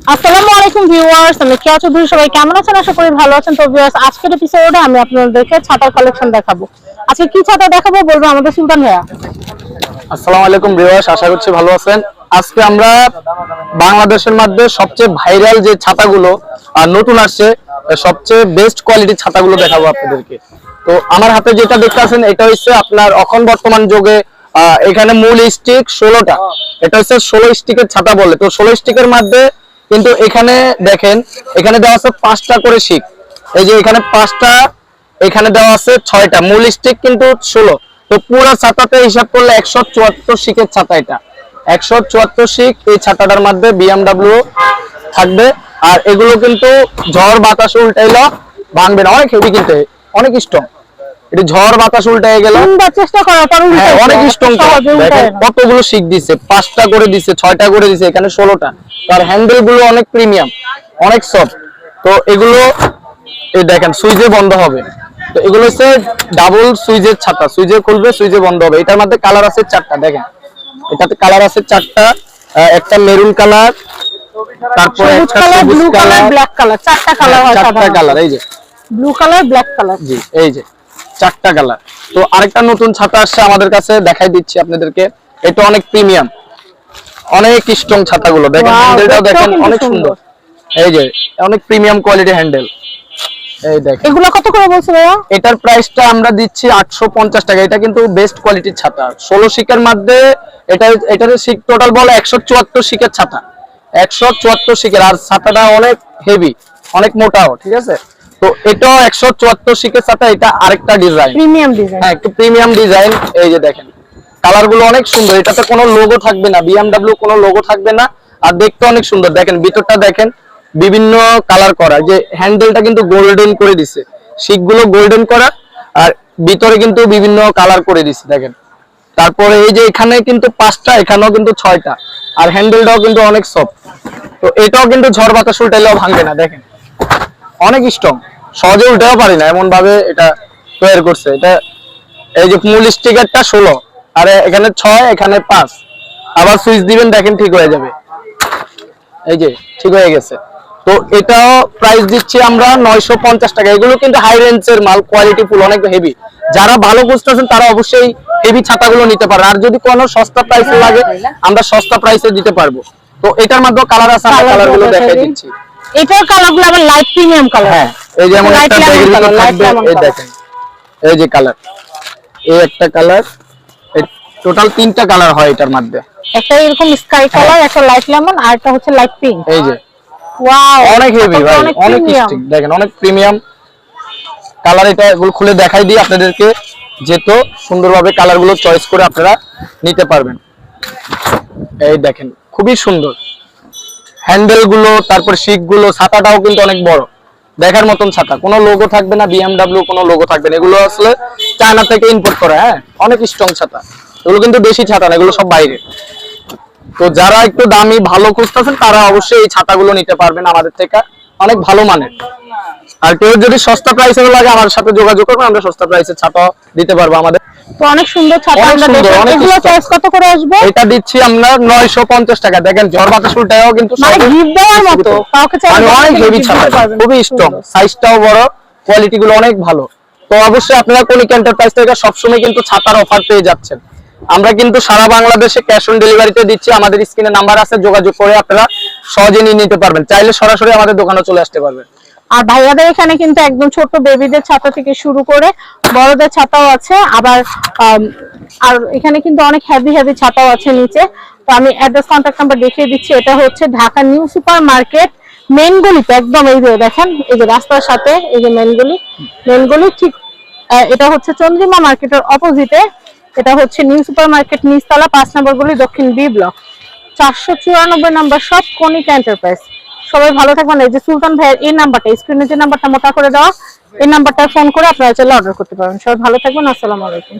আসসালামু আলাইকুম ভিউয়ার্স, আমি কেয়া চৌধুরী। সবাই কেমন আছেন? আশা করি ভালো আছেন। তো ভিউয়ার্স, আজকের এপিসোডে আমি আপনাদেরকে ছাতার কালেকশন দেখাবো। আজকে কি ছাতা দেখাবো বলবো আমাদের সুলতান ভাইয়া। আসসালামু আলাইকুম ভিউয়ার্স, আশা করছি ভালো আছেন। আজকে আমরা বাংলাদেশের মধ্যে সবচেয়ে ভাইরাল যে ছাতাগুলো আর নতুন আসছে, সবচেয়ে বেস্ট কোয়ালিটির ছাতাগুলো দেখাবো আপনাদেরকে। তো আমার হাতে যেটা দেখতে আছেন, এটা হচ্ছে আপনার এখন বর্তমান যুগে এখানে মূল স্টিক 16টা। এটা হচ্ছে 16 স্টিকের ছাতা বলে। তো 16 স্টিকের মধ্যে কিন্তু এখানে দেখেন, এখানে দেওয়া আছে 5টা করে শিক। এই যে এখানে 5টা, এখানে দেওয়া আছে 6টা। মূল স্টিক কিন্তু 16। তো পুরো ছাতাতে হিসাব করলে 174 শিকের ছাতা। এটা 174 শিক। এই ছাতাটার মধ্যে BMW থাকবে। আর এগুলো কিন্তু ঝড় বাতাস উল্টাইলো ভাঙবে না, অনেক হেভি, কিন্তু অনেক স্ট্রং। এটা ঝড় বাতাস উল্টাই গেল চেষ্টা করার পর অনেক স্ট্রং। কতগুলো শিক দিছে, 5টা করে দিছে, 6টা করে দিছে, এখানে 16টা। তার হ্যান্ডেল গুলো অনেক প্রিমিয়াম, অনেক সফট। তো এগুলো এই দেখেন সুইচে বন্ধ হবে। তো এগুলো হচ্ছে ডাবল সুইচের ছাতা, সুইচে খুলবে, সুইচে বন্ধ হবে। এটার মধ্যে কালার আছে 4টা। দেখেন এটাতে কালার আছে 4টা। একটা মেরুন কালার, তারপরে একটা ব্লু কালার, ব্ল্যাক কালার, 4টা কালার হয়। 4টা কালার, এই যে ব্লু কালার, ব্ল্যাক কালার। জি, এই যে 4টা কালার। তো আরেকটা নতুন ছাতা আসছে আমাদের কাছে, দেখাই দিচ্ছি আপনাদেরকে। এটা অনেক প্রিমিয়াম, অনেক স্ট্রং ছাতাগুলো। দেখেন হ্যান্ডেলটাও দেখেন অনেক সুন্দর। এই যে অনেক প্রিমিয়াম কোয়ালিটি হ্যান্ডেল। এই দেখেন এগুলো কত করে বলছো ভাইয়া? এটার প্রাইসটা আমরা দিচ্ছি 850 টাকা। এটা কিন্তু বেস্ট কোয়ালিটির ছাতা, 16 শিকের মধ্যে। এটার শিক টোটাল বলে 174 শিকের ছাতা, 174 শিকের। আর ছাতাটা অনেক হেভি, অনেক মোটাও, ঠিক আছে। তো এটাও 174 শিকের ছাতা। এটা আরেকটা ডিজাইন, প্রিমিয়াম ডিজাইন। হ্যাঁ, একটু প্রিমিয়াম ডিজাইন। এই যে দেখেন কালার গুলো অনেক সুন্দর। এটাতে কোনো লোগো থাকবে না, BMW কোনো লোগো থাকবে না। আর দেখতে অনেক সুন্দর। দেখেন ভিতরটা দেখেন, বিভিন্ন কালার করা। যে হ্যান্ডেলটা কিন্তু গোল্ডেন করে দিছে, শিক গুলো গোল্ডেন করা, আর ভিতরে কিন্তু বিভিন্ন কালার করে দিছে। দেখেন তারপরে এই যে এখানে কিন্তু 5টা, এখানেও কিন্তু 6টা। আর হ্যান্ডেলটাও কিন্তু অনেক সফট। তো এটাও কিন্তু ঝড় বাতাস উল্টাইলেও ভাঙবে না। দেখেন অনেক স্ট্রং, সহজে উল্টাও পারি না, এমন ভাবে এটা তৈরি করছে। এটা এই যে মূল স্টিকারটা 16, আর এখানে 6, এখানে 5। আবার সুইচ দিবেন, দেখেন ঠিক হয়ে যাবে। এই যে ঠিক হয়ে গেছে। তো এটাও প্রাইস দিচ্ছি আমরা 950 টাকা। এগুলো কিন্তু হাই রেঞ্জের মাল, কোয়ালিটি ফুল, অনেক হেভি। যারা ভালো খুঁজতেছেন তারা অবশ্যই হেভি ছাতাগুলো নিতে পারে। আর যদি কোনো সস্তা প্রাইসে লাগে, আমরা সস্তা প্রাইসে দিতে পারবো। তো এটার মধ্যে কালার আছে, আমরা কালারগুলো দেখাই দিচ্ছি। এটার কালারগুলো আবার লাইট প্রিমিয়াম কালার। হ্যাঁ, এই যেমন একটা ব্যাগের ভিতর থাকবে, এই দেখেন এই যে কালার, এই একটা কালার, টোটাল 3টা কালার হয় এটার মধ্যে। একটা এরকম স্কাই কালার, একটা লাইট লেমন, আর একটা হচ্ছে লাইট পিঙ্ক। এই যে ওয়াও, অনেক হেভি ভাই, অনেক স্টিক। দেখেন অনেক প্রিমিয়াম কালার। এটা এগুলো খুলে দেখাই দিই আপনাদেরকে, যেহেতু সুন্দরভাবে কালারগুলো চয়েস করে আপনারা নিতে পারবেন। এই দেখেন খুবই সুন্দর হ্যান্ডেল গুলো, তারপর শিক গুলো। ছাতাটাও কিন্তু অনেক বড়, দেখার মতন ছাতা। কোনো লোগো থাকবে না, BMW কোনো লোগো থাকবে না। এগুলো আসলে চায়না থেকে ইম্পোর্ট করা। হ্যাঁ, অনেক স্ট্রং ছাতা। এগুলো কিন্তু দেশি ছাতা না, এগুলো সব বাইরে। তো যারা একটু দামি ভালো খুঁজতেছেন তারা অবশ্যই এই ছাতাগুলো নিতে পারবেন আমাদের থেকে, অনেক ভালো মানের। আর কেউ যদি সস্তা প্রাইসে লাগে, আমার সাথে যোগাযোগ করবেন, আমরা সস্তা প্রাইসে ছাতা দিতে পারবো আমাদের। তো অনেক সুন্দর ছাতা। আমরা দেখলাম এগুলো প্রাইস কত করে আসবে? এটা দিচ্ছি আমরা 950 টাকা। দেখেন ঝড় বাতাস উল্টায়ও কিন্তু মানে গিফট দেওয়ার মতো, কাউকে চাইলে অনেক হেভি ছাতা, খুবই স্ট্রং, সাইজটাও বড়, কোয়ালিটি গুলো অনেক ভালো। তো অবশ্যই আপনারা কনিক এন্টারপ্রাইজ থেকে সবসময় কিন্তু ছাতার অফার পেয়ে যাচ্ছেন। আমরা কিন্তু সারা বাংলাদেশে ক্যাশ অন ডেলিভারিতে দিচ্ছি। আমাদের স্ক্রিনে নাম্বার আছে, যোগাযোগ করে আপনারা সহজে নিয়ে নিতে পারবেন। চাইলে সরাসরি আমাদের দোকানে চলে আসতে পারবেন। আর ভাইয়াদের এখানে কিন্তু একদম ছোট বেবিদের ছাতা থেকে শুরু করে বড়দের ছাতাও আছে। আবার আর এখানে কিন্তু অনেক হেভি হেভি ছাতাও আছে নিচে। তো আমি অ্যাড্রেস, কন্ট্যাক্ট নাম্বার দেখিয়ে দিচ্ছি। এটা হচ্ছে Dhaka new super market main গলিতে, একদম এই যে দেখেন, এই যে রাস্তার সাথে এই যে মেইন গলি ঠিক। এটা হচ্ছে চন্দ্রিমা মার্কেটের অপোজিটে। এটা হচ্ছে নিউ সুপার মার্কেট, নিচতলা, 5 নম্বর গলি, দক্ষিণ বি ব্লক, 494 নম্বর শপ, কনিক এন্টারপ্রাইজ। সবাই ভালো থাকবেন। এই যে সুলতান ভাইয়ের এই নাম্বারটা, স্ক্রিনে যে নাম্বারটা মোটা করে দেওয়া, এই নাম্বারটা ফোন করে আপনারা চাইলে অর্ডার করতে পারবেন। সবাই ভালো থাকবেন। আসসালামু আলাইকুম।